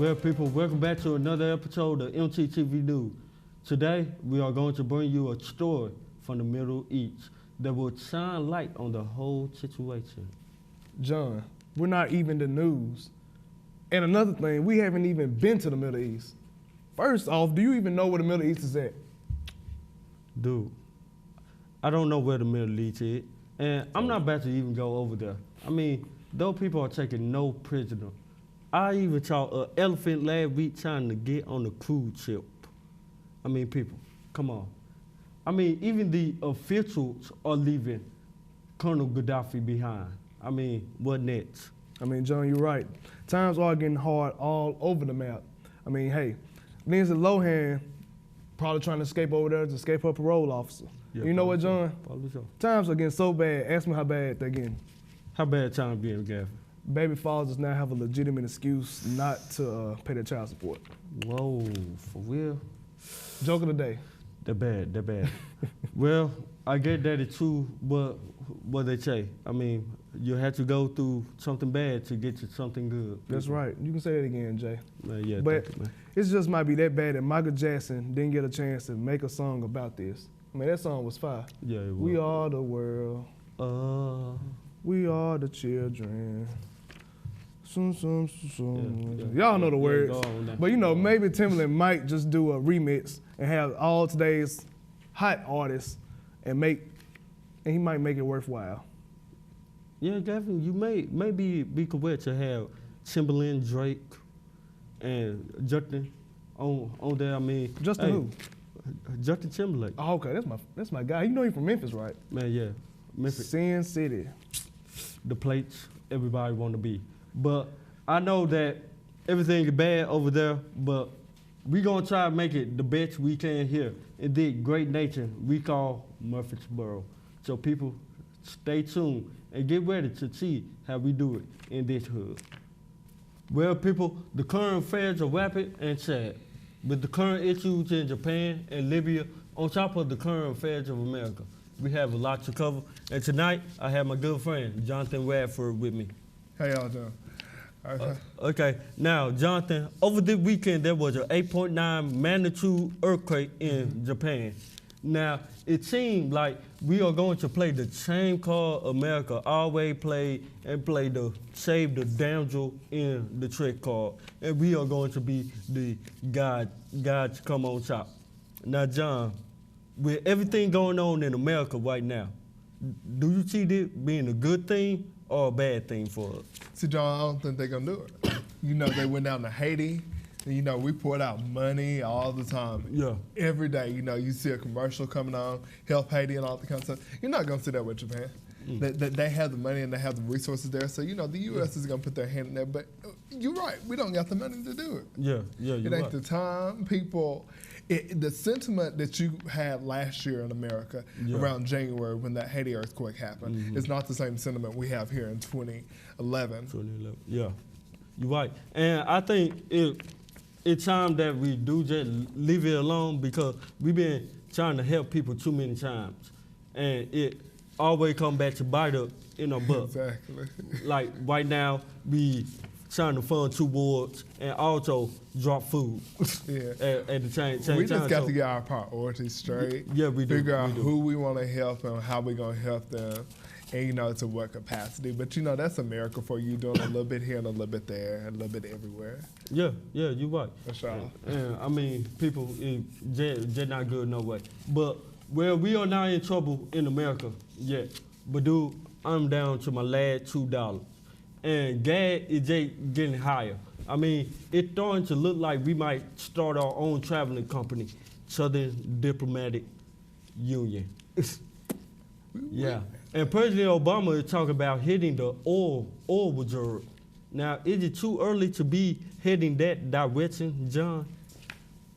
Well, people, welcome back to another episode of MTTV News. Today, we are going to bring you a story from the Middle East that will shine light on the whole situation. John, we're not even the news. And another thing, we haven't even been to the Middle East. First off, do you even know where the Middle East is at? Dude, I don't know where the Middle East is, and I'm not about to even go over there. I mean, those people are taking no prisoner. I even saw an elephant last week trying to get on the cruise ship. I mean, people, come on. I mean, even the officials are leaving Colonel Gaddafi behind. I mean, what next? I mean, John, you're right. Times are getting hard all over the map. I mean, hey, Lindsay Lohan probably trying to escape over there to escape her parole officer. Yeah, you know what, John? So. Times are getting so bad. Ask me how bad they're getting. How bad times getting, Gavin? Baby fathers now have a legitimate excuse not to pay their child support. Whoa, for real? Joke of the day. They're bad. Well, I get that it's true, but what they say. I mean, you have to go through something bad to get to something good. That's right. You can say that again, Jay. Yeah, but thank you, man. It just might be that bad that Michael Jackson didn't get a chance to make a song about this. I mean, that song was fire. Yeah, it was. We are the world. We are the children. Y'all know the words. But you know, maybe Timbaland might just do a remix and have all today's hot artists and he might make it worthwhile. Yeah, Gavin, you may be correct to have Timbaland, Drake, and Justin on there. I mean, Justin who? Justin Timberlake. Oh, okay, that's my guy. You know he from Memphis, right? Man, yeah, Memphis. Sin City. The plates everybody want to be. But I know that everything is bad over there, but we gonna try to make it the best we can here in this great nation we call Murfreesboro. So people, stay tuned and get ready to see how we do it in this hood. Well, people, the current affairs are rapid and sad. With the current issues in Japan and Libya, on top of the current affairs of America, we have a lot to cover. And tonight, I have my good friend, Jonathan Radford, with me. How y'all doing? Okay, now, Jonathan, over this weekend, there was an 8.9 magnitude earthquake in Japan. Now, it seemed like we are going to play the same card America always played and play the save the damsel in the trick card. And we are going to be the God to come on top. Now, John, with everything going on in America right now, do you see this being a good thing or a bad thing for us? See, John, I don't think they're gonna do it. You know, they went down to Haiti, and you know, we poured out money all the time. Yeah. Every day, you know, you see a commercial coming on, help Haiti and all that kind of stuff. You're not gonna see that with Japan. They have the money and they have the resources there. So, you know, the U.S. is gonna put their hand in there, but you're right, we don't got the money to do it. Yeah, you're It ain't the time, people. The sentiment that you had last year in America around January when that Haiti earthquake happened is not the same sentiment we have here in 2011. Yeah, you're right. And I think it's time that we do just leave it alone because we've been trying to help people too many times. And it always come back to bite us in our butt. Exactly. Like right now, we trying to fund 2 wards and also drop food at the same time. We just got to get our priorities straight. Yeah, we do. Figure out who we want to help and how we're going to help them. And, you know, to what capacity. But, you know, that's America for you, doing a little bit here and a little bit there and a little bit everywhere. Yeah, you're right. That's right. And I mean, people, they're not good no way. But, well, we are not in trouble in America yet. But, dude, I'm down to my last $2. And gas is just getting higher. I mean, it's starting to look like we might start our own traveling company, Southern Diplomatic Union. Yeah. And President Obama is talking about hitting the oil reserve. Now, is it too early to be heading that direction, John?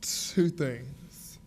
2 things.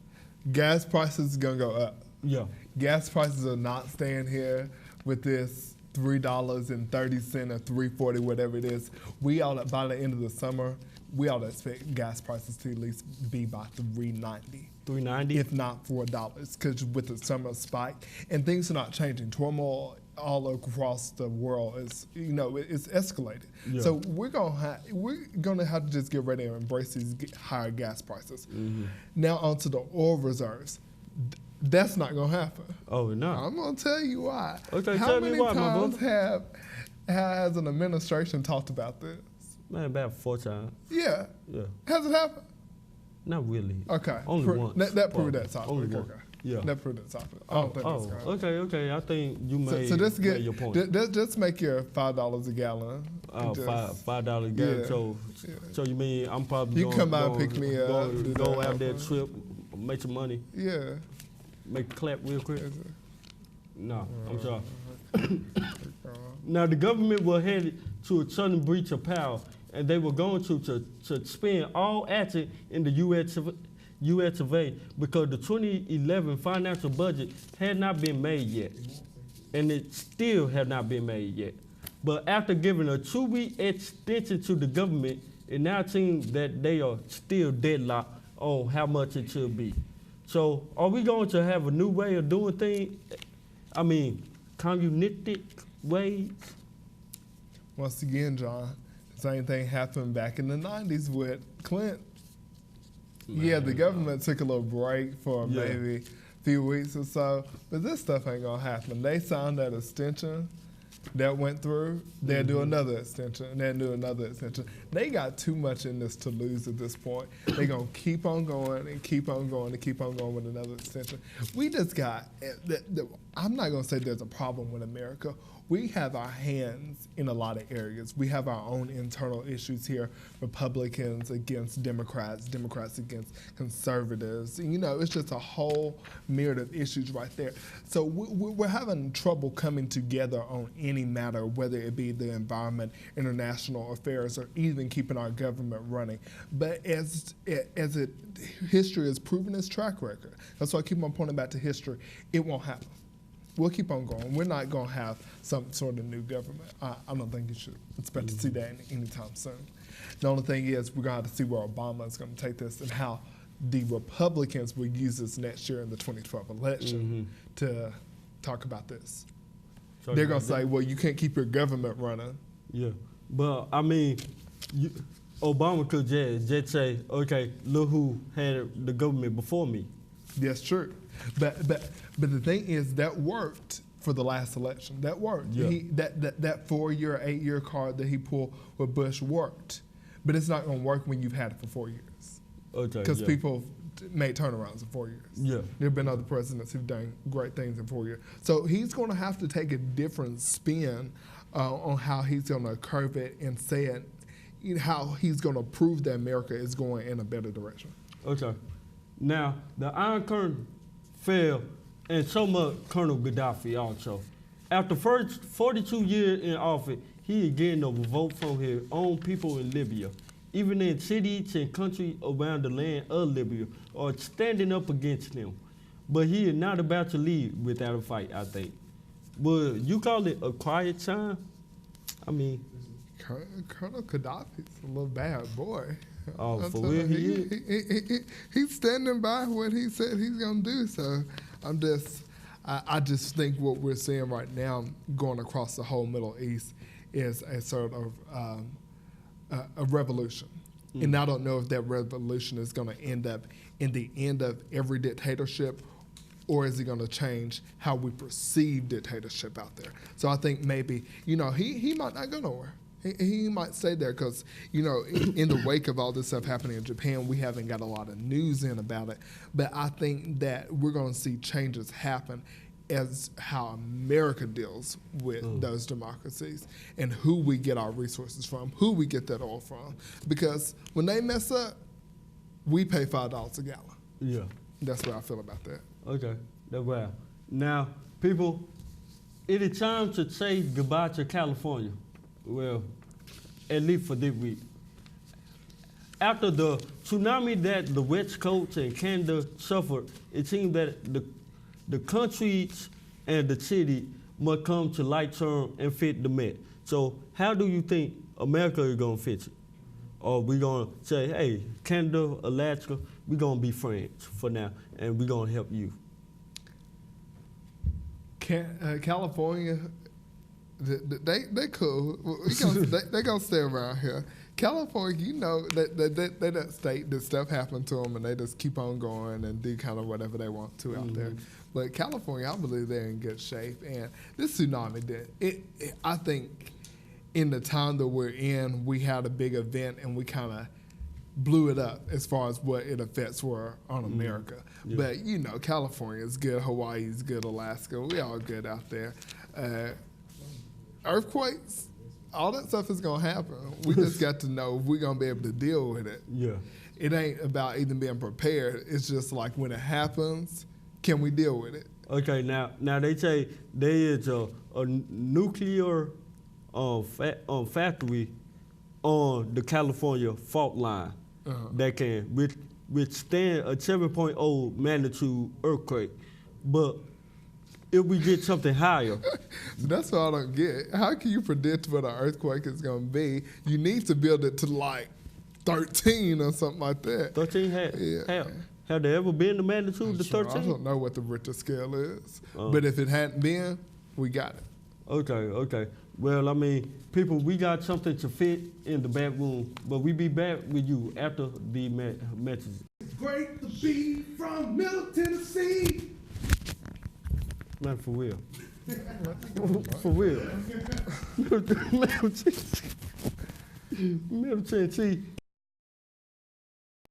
Gas prices are going to go up. Yeah. Gas prices are not staying here with this $3.30 or $3.40, whatever it is. We ought to, by the end of the summer, we ought to expect gas prices to at least be by $3.90. $3.90? If not $4, because with the summer spike, and things are not changing. Turmoil all across the world is, it's escalated. Yeah. So we're gonna have to just get ready and embrace these higher gas prices. Mm-hmm. Now onto the oil reserves. That's not gonna happen. Oh, no. I'm gonna tell you why. Okay, How tell many me why, my times brother. has an administration talked about this? Man, about 4 times. Yeah. Yeah. Has it happened? Not really. Okay. Only once. That proved probably. that topic. Only Okay. once. Yeah. That proved that topic. I don't think that's gonna happen. Okay. I think you made, So just made your point. just make your $5 a gallon. Oh, Just- $5 gallon. Yeah. So you mean I'm probably You come by and pick me up, do Go that, out that okay. trip, make some money, Yeah. make a clap real quick. No, I'm sorry. Uh, Now the government was headed to a sudden breach of power, and they were going to spend all assets in the U.S. of A. because the 2011 financial budget had not been made yet, and it still had not been made yet. But after giving a 2-week extension to the government, it now seems that they are still deadlocked on how much it should be. So are we going to have a new way of doing things? I mean, communistic ways? Once again, John, same thing happened back in the 90s with Clinton. Yeah, the government took a little break for Yeah. maybe a few weeks or so, but this stuff ain't gonna happen. They signed that extension that went through, they'll do another extension, and they'll do another extension. They got too much in this to lose at this point. They're gonna keep on going and keep on going and keep on going with another extension. We just got, I'm not gonna say there's a problem with America. We have our hands in a lot of areas. We have our own internal issues here, Republicans against Democrats, Democrats against conservatives. And, it's just a whole myriad of issues right there. So we're having trouble coming together on any matter, whether it be the environment, international affairs, or even keeping our government running. But as history has proven its track record, that's why I keep on pointing back to history, it won't happen. We'll keep on going. We're not going to have some sort of new government. I don't think you should expect to see that anytime soon. The only thing is we're going to have to see where Obama is going to take this and how the Republicans will use this next year in the 2012 election to talk about this. So They're going to say, well, you can't keep your government running. Yeah, but I mean, Obama could just say, okay, look who had the government before me. That's true. But the thing is that worked for the last election. That worked. Yeah. That 4-year, 8-year card that he pulled with Bush worked. But it's not going to work when you've had it for 4 years. Okay. Because people made turnarounds in 4 years. Yeah. There have been other presidents who've done great things in 4 years. So he's going to have to take a different spin on how he's going to curve it and say it, how he's going to prove that America is going in a better direction. Okay. Now, the Iron Curtain fell, and so much Colonel Gaddafi also. After first 42 years in office, he again a revolt from his own people in Libya. Even in cities and countries around the land of Libya are standing up against him. But he is not about to leave without a fight, I think. Would you call it a quiet time? I mean... Colonel Gaddafi's a little bad boy. Oh, for real he is? He's standing by what he said he's going to do. So I just think what we're seeing right now going across the whole Middle East is a sort of a revolution. And I don't know if that revolution is going to end up in the end of every dictatorship, or is it going to change how we perceive dictatorship out there? So I think maybe, he might not go nowhere. He might stay there because, in the wake of all this stuff happening in Japan, we haven't got a lot of news in about it. But I think that we're going to see changes happen as how America deals with those democracies and who we get our resources from, who we get that oil from. Because when they mess up, we pay $5 a gallon. Yeah. That's what I feel about that. Okay, that's right. Now, people, it is time to say goodbye to California. Well, at least for this week. After the tsunami that the West Coast and Canada suffered, it seems that the countries and the city must come to like term and fit the Met. So how do you think America is going to fix it? Or we going to say, hey, Canada, Alaska, we're going to be friends for now, and we're going to help you? California They cool. They gonna stay around here. California, you know, they that state that stuff happened to them and they just keep on going and do kind of whatever they want to out there. But California, I believe they're in good shape. And this tsunami did. I think in the time that we're in, we had a big event and we kind of blew it up as far as what its effects were on America. Yeah. But, you know, California is good, Hawaii is good, Alaska, we all good out there. Earthquakes, all that stuff is going to happen. We just got to know if we're going to be able to deal with it. Yeah. It ain't about even being prepared. It's just like when it happens, can we deal with it? Okay, now they say there is a nuclear factory on the California fault line that can withstand a 7.0 magnitude earthquake. But if we get something higher. That's what I don't get. How can you predict what an earthquake is going to be? You need to build it to like 13 or something like that. 13? Have there ever been the magnitude to 13? I don't know what the Richter scale is. But if it hadn't been, we got it. Okay. Well, I mean, people, we got something to fit in the back room, but we be back with you after the messages. It's great to be from Middle Tennessee. Man, for real. For real. Middle Tennessee.